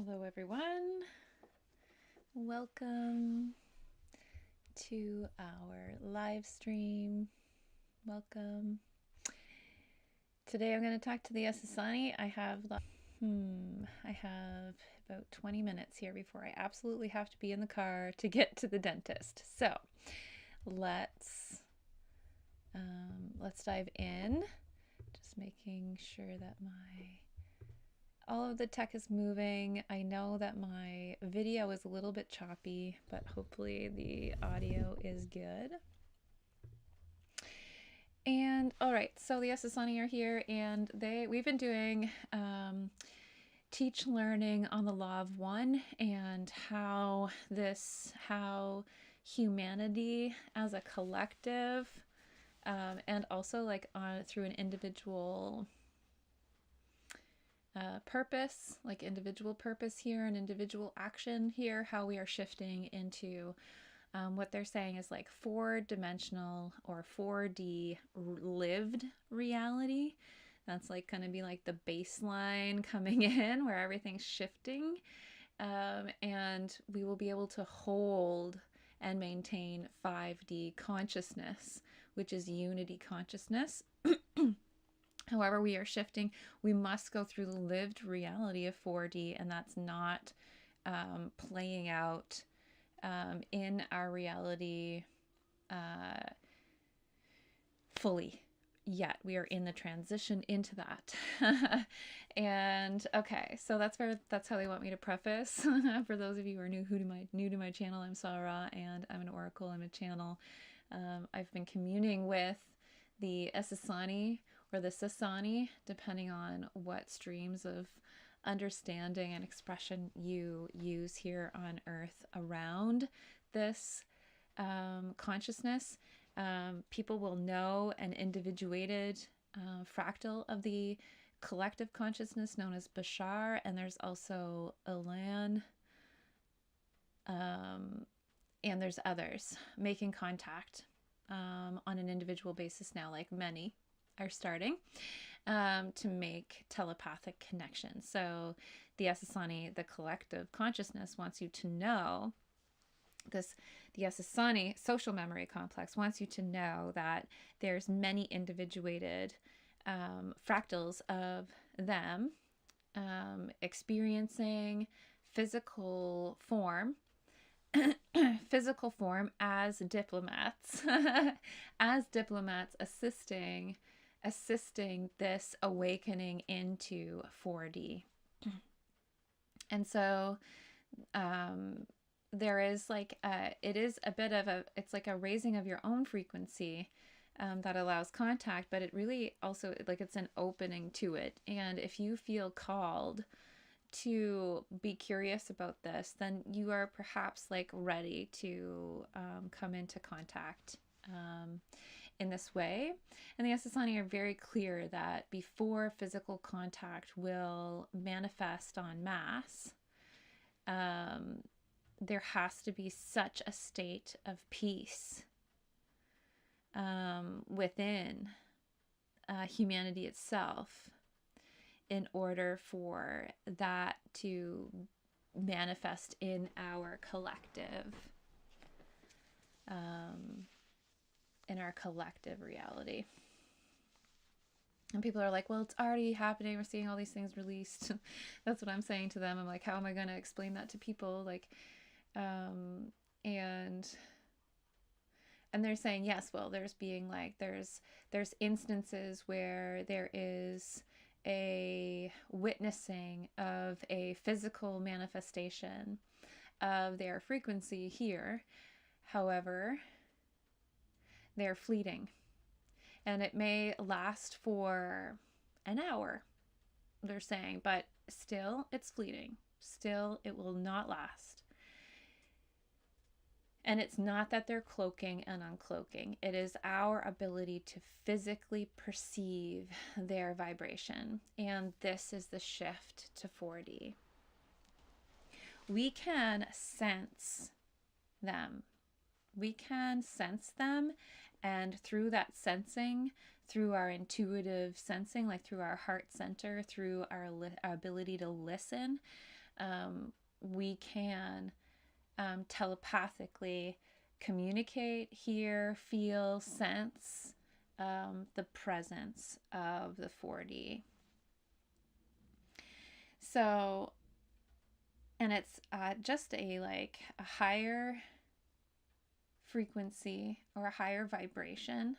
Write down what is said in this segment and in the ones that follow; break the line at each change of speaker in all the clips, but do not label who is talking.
Hello, everyone. Welcome to our live stream. Welcome. Today I'm going to talk to the Essassani. I have about 20 minutes here before I absolutely have to be in the car to get to the dentist. So let's dive in. Just making sure that all of the tech is moving. I know that my video is a little bit choppy, but hopefully the audio is good. And all right, so the Essassani are here, and we've been doing teach learning on the law of one and how humanity as a collective, and also like through an individual purpose, like individual purpose here and individual action here, how we are shifting into what they're saying is like 4-dimensional or 4D lived reality. That's like going to be like the baseline coming in where everything's shifting. And we will be able to hold and maintain 5D consciousness, which is unity consciousness. However, we are shifting. We must go through the lived reality of 4D, and that's not playing out in our reality fully yet. We are in the transition into that. And okay, so that's how they want me to preface. For those of you who are new to my channel, I'm Sarah, and I'm an oracle. I'm a channel. I've been communing with the Essassani or the Essassani, depending on what streams of understanding and expression you use here on Earth around this consciousness. People will know an individuated fractal of the collective consciousness known as Bashar, and there's also Elan, and there's others making contact on an individual basis now, like many are starting to make telepathic connections. So the Essassani, the collective consciousness, wants you to know this. The Essassani social memory complex wants you to know that there's many individuated fractals of them experiencing physical form as diplomats assisting this awakening into 4D. And so there is like it is a bit of it's like a raising of your own frequency that allows contact, but it really also, like, it's an opening to it. And if you feel called to be curious about this, then you are perhaps like ready to come into contact in this way. And the Essassani are very clear that before physical contact will manifest en masse, there has to be such a state of peace within humanity itself in order for that to manifest in our collective reality. And people are like, well, it's already happening. We're seeing all these things released. That's what I'm saying to them. I'm like, how am I going to explain that to people? Like, and they're saying, yes, well, there's instances where there is a witnessing of a physical manifestation of their frequency here. However, they're fleeting, and it may last for an hour, they're saying, but still it's fleeting. Still, it will not last. And it's not that they're cloaking and uncloaking. It is our ability to physically perceive their vibration. And this is the shift to 4D. We can sense them. We can sense them. And through that sensing, through our intuitive sensing, like through our heart center, through our ability to listen, We can telepathically communicate, hear, feel, sense the presence of the 4D. So, and it's just a higher frequency or a higher vibration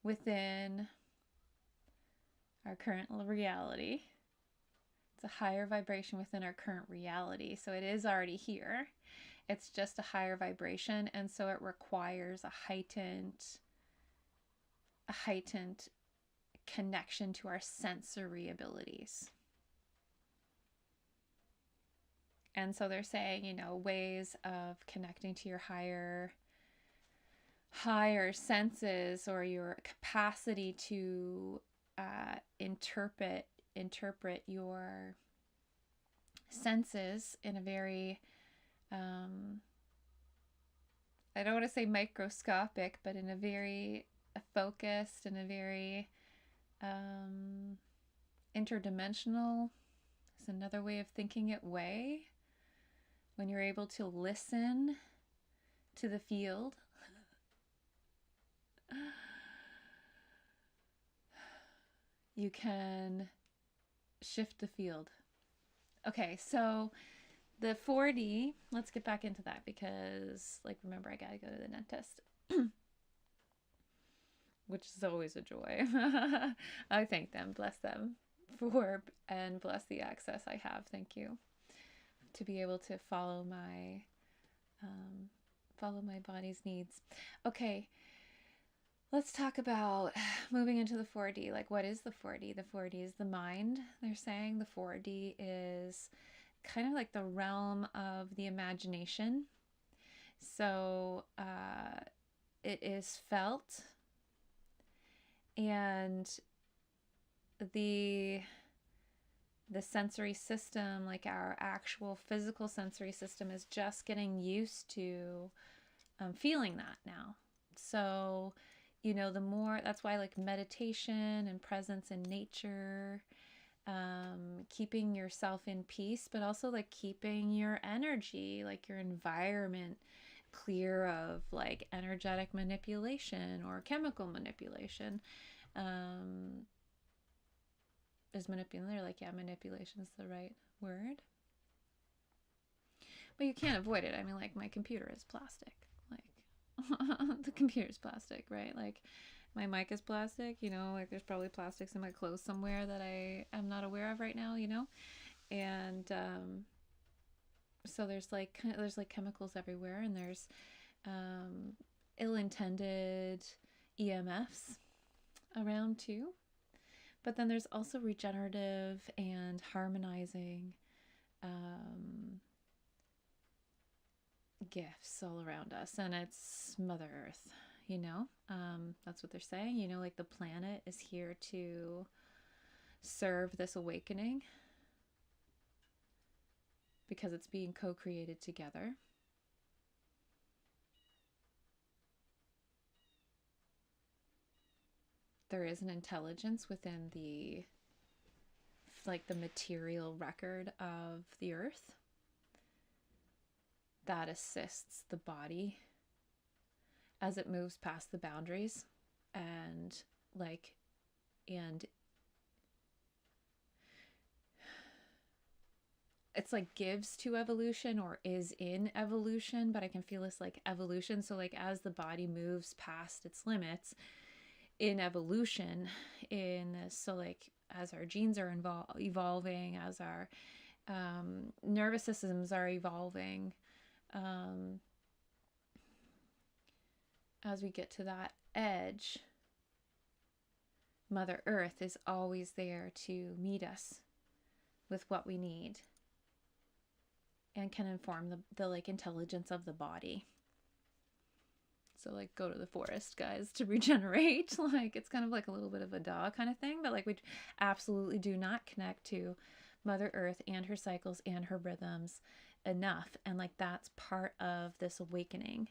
within our current reality. It's a higher vibration within our current reality. So it is already here. It's just a higher vibration, and so it requires a heightened connection to our sensory abilities. And so they're saying, you know, ways of connecting to your higher senses, or your capacity to interpret your senses in a very I don't want to say microscopic, but in a very focused and a very interdimensional, is another way of thinking it, way, when you're able to listen to the field. You can shift the field. Okay, so the 4D, let's get back into that, because, like, remember, I gotta go to the dentist, which is always a joy. I thank them, bless them, and bless the access I have. Thank you, to be able to follow my body's needs. Okay, let's talk about moving into the 4D. Like, what is the 4D? The 4D is the mind. They're saying the 4D is kind of like the realm of the imagination. So it is felt, and the sensory system, like our actual physical sensory system, is just getting used to feeling that now. So, you know, the more, that's why, like, meditation and presence in nature, keeping yourself in peace, but also like keeping your energy, like your environment, clear of like energetic manipulation or chemical manipulation. Is manipulation, like, yeah, manipulation is the right word, but you can't avoid it. I mean, like, my computer is plastic, like the computer is plastic, right? Like, my mic is plastic, you know, like there's probably plastics in my clothes somewhere that I am not aware of right now, you know? And so there's like chemicals everywhere, and there's ill-intended EMFs around too. But then there's also regenerative and harmonizing gifts all around us, and it's Mother Earth, you know. That's what they're saying, you know, like the planet is here to serve this awakening because it's being co-created together. There is an intelligence within the material record of the earth that assists the body as it moves past the boundaries, and it's like gives to evolution, or is in evolution, but I can feel this like evolution. So like as the body moves past its limits in evolution, in this, so like as our genes are evolving, as our nervous systems are evolving, as we get to that edge, Mother Earth is always there to meet us with what we need, and can inform the like intelligence of the body. So like, go to the forest, guys, to regenerate. Like, it's kind of like a little bit of a duh kind of thing, but like, we absolutely do not connect to Mother Earth and her cycles and her rhythms enough. And like, that's part of this awakening.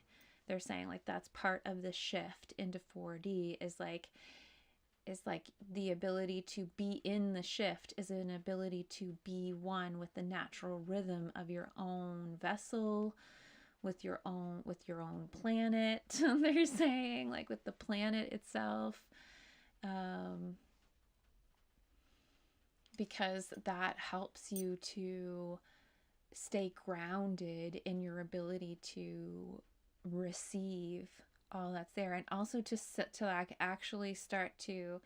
They're saying like that's part of the shift into 4D, is like is like the ability to be in the shift is an ability to be one with the natural rhythm of your own vessel, with your own planet. They're saying, like, with the planet itself, because that helps you to stay grounded in your ability to receive all that's there, and also to like actually start to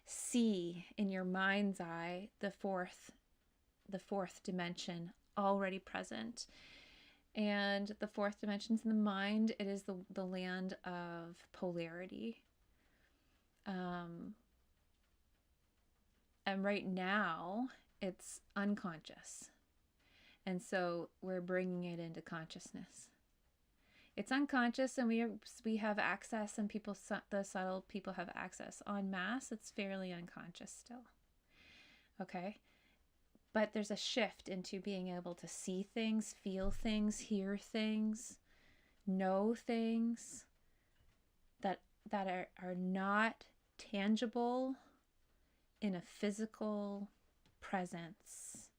see in your mind's eye the fourth dimension already present. And the fourth dimension's in the mind. It is the land of polarity. And right now it's unconscious, and so we're bringing it into consciousness. It's unconscious, and we have access, and the subtle people have access. En masse, it's fairly unconscious still. Okay? But there's a shift into being able to see things, feel things, hear things, know things that are not tangible in a physical presence.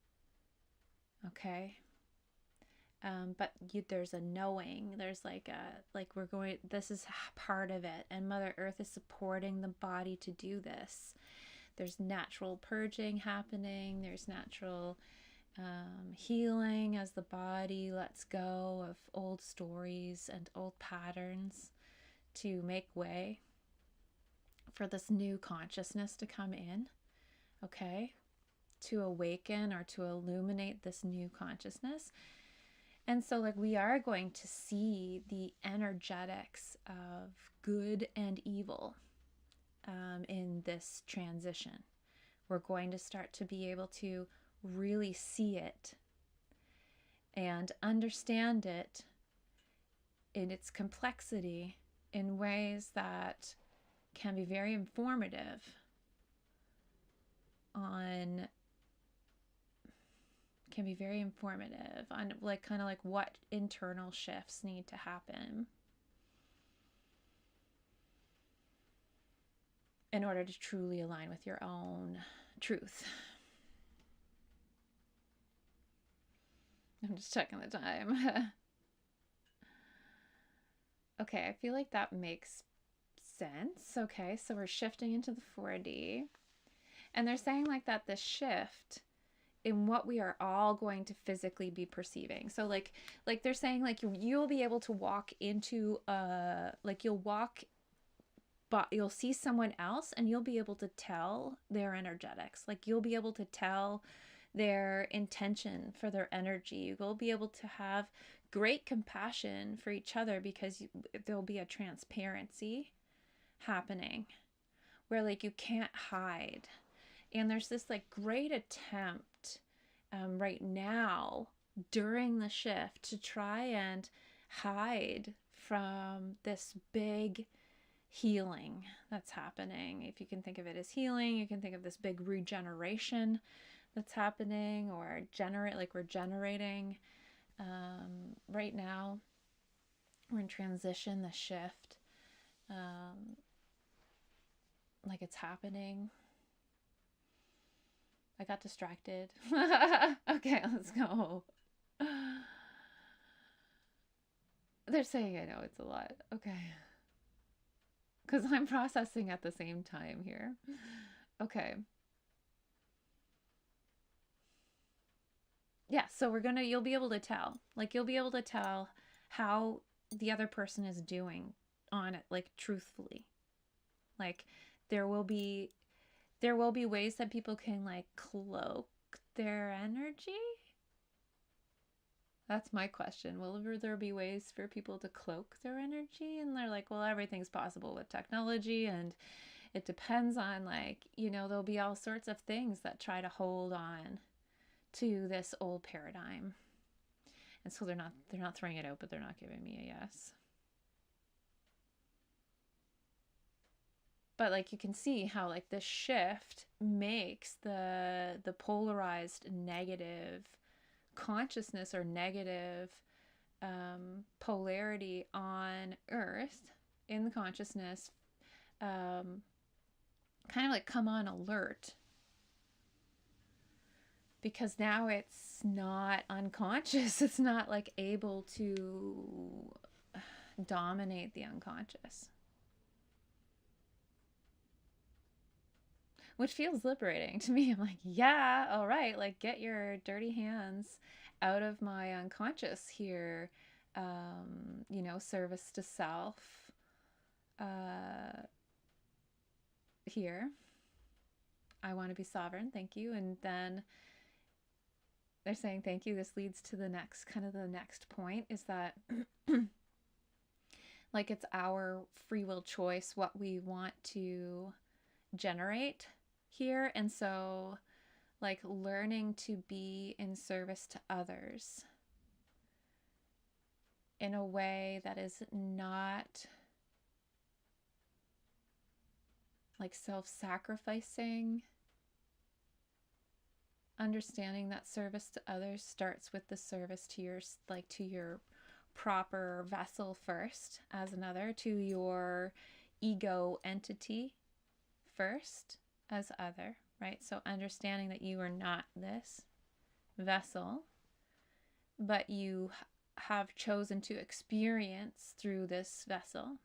Okay? But there's a knowing. There's this is part of it, and Mother Earth is supporting the body to do this. There's natural purging happening. There's natural healing as the body lets go of old stories and old patterns to make way for this new consciousness to come in, okay? To awaken or to illuminate this new consciousness. And so, like, we are going to see the energetics of good and evil in this transition. We're going to start to be able to really see it and understand it in its complexity in ways that can be very informative on like kind of like what internal shifts need to happen in order to truly align with your own truth. I'm just checking the time. Okay, I feel like that makes sense. Okay, so we're shifting into the 4D. And they're saying like that the shift in what we are all going to physically be perceiving. So like they're saying like you'll be able to walk into but you'll see someone else and you'll be able to tell their energetics. Like you'll be able to tell their intention for their energy. You'll be able to have great compassion for each other because there'll be a transparency happening where like you can't hide. And there's this like great attempt right now during the shift to try and hide from this big healing that's happening. If you can think of it as healing, you can think of this big regeneration that's happening, or we're generating right now. We're in transition, the shift, like it's happening. I got distracted. Okay, let's go. They're saying I know it's a lot. Okay. Because I'm processing at the same time here. Okay. Yeah, so you'll be able to tell. Like, you'll be able to tell how the other person is doing on it, like, truthfully. Like, there will be ways that people can like cloak their energy. That's my question. Will there be ways for people to cloak their energy? And they're like, well, everything's possible with technology, and it depends on like, there'll be all sorts of things that try to hold on to this old paradigm. And so they're not throwing it out, but they're not giving me a yes. But like you can see how like this shift makes the polarized negative consciousness or negative polarity on Earth in the consciousness kind kind of like come on alert, because now it's not unconscious. It's not like able to dominate the unconscious, which feels liberating to me. I'm like, yeah, all right, like get your dirty hands out of my unconscious here. You know, service to self here. I want to be sovereign, thank you. And then they're saying thank you. This leads to the next, kind of the next point, is that like it's our free will choice what we want to generate here. And so like learning to be in service to others in a way that is not like self-sacrificing, understanding that service to others starts with the service to your, like to your proper vessel first as another, to your ego entity first as other, right? So understanding that you are not this vessel, but you have chosen to experience through this vessel.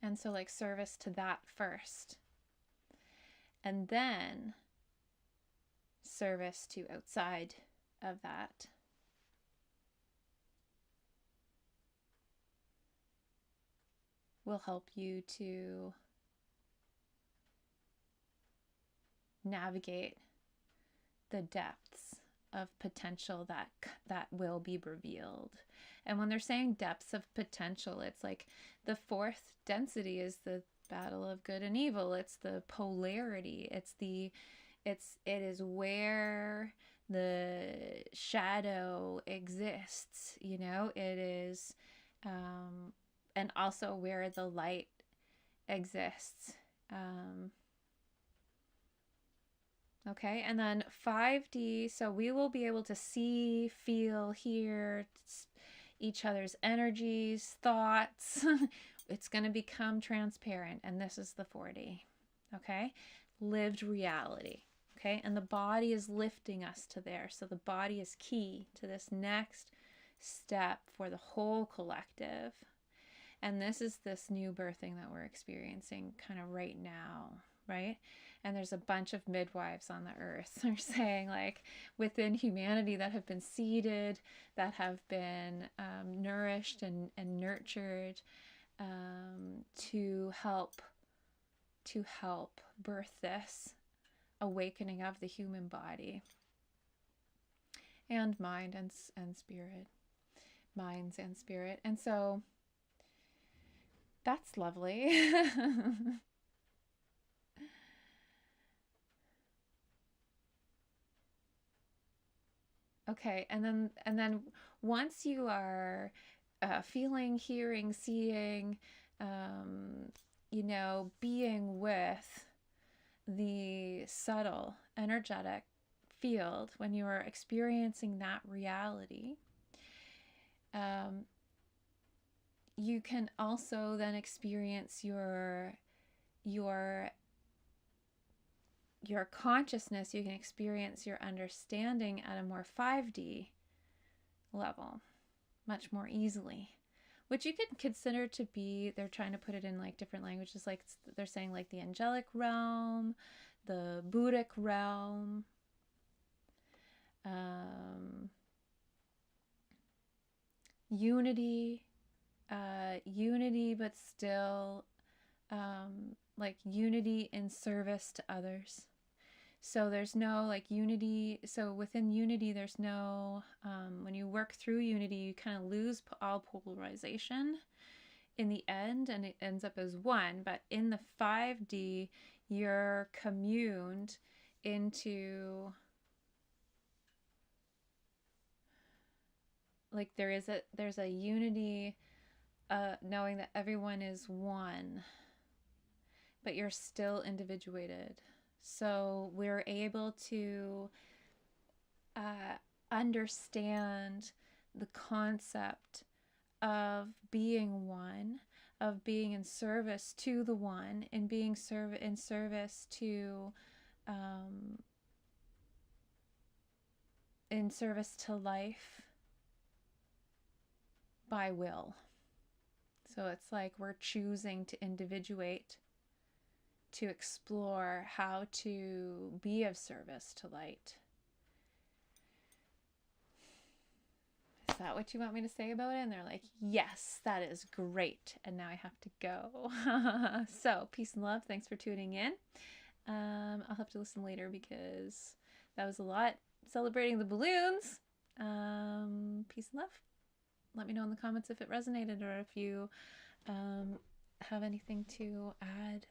And so like service to that first. And then service to outside of that. Will help you to navigate the depths of potential that will be revealed. And when they're saying depths of potential, it's like the fourth density is the battle of good and evil. It's the polarity. It is where the shadow exists, you know. It is and also where the light exists. Okay, and then 5D, so we will be able to see, feel, hear each other's energies, thoughts. It's going to become transparent, and this is the 4D. Okay, lived reality. Okay, and the body is lifting us to there. So the body is key to this next step for the whole collective. And this is this new birthing that we're experiencing kind of right now, right? And there's a bunch of midwives on the earth. They're saying like within humanity that have been seeded, that have been nourished and nurtured to help birth this awakening of the human body and mind and spirit, minds and spirit. And so that's lovely. Okay, and then once you are feeling, hearing, seeing, you know, being with the subtle energetic field, when you are experiencing that reality, you can also then experience your consciousness. You can experience your understanding at a more 5D level much more easily, which you could consider to be, they're trying to put it in like different languages, like they're saying like the angelic realm, the Buddhic realm, unity, but still like unity in service to others. So there's no like unity. So within unity, there's no, when you work through unity, you kind of lose all polarization in the end, and it ends up as one. But in the 5D, you're communed into, like there's a unity, knowing that everyone is one, but you're still individuated. So we're able to understand the concept of being one, of being in service to the one, and being in service to in service to life by will. So it's like we're choosing to individuate, to explore how to be of service to light. Is that what you want me to say about it? And they're like, yes, that is great. And now I have to go. So peace and love. Thanks for tuning in. I'll have to listen later because that was a lot. Celebrating the balloons. Peace and love. Let me know in the comments if it resonated, or if you have anything to add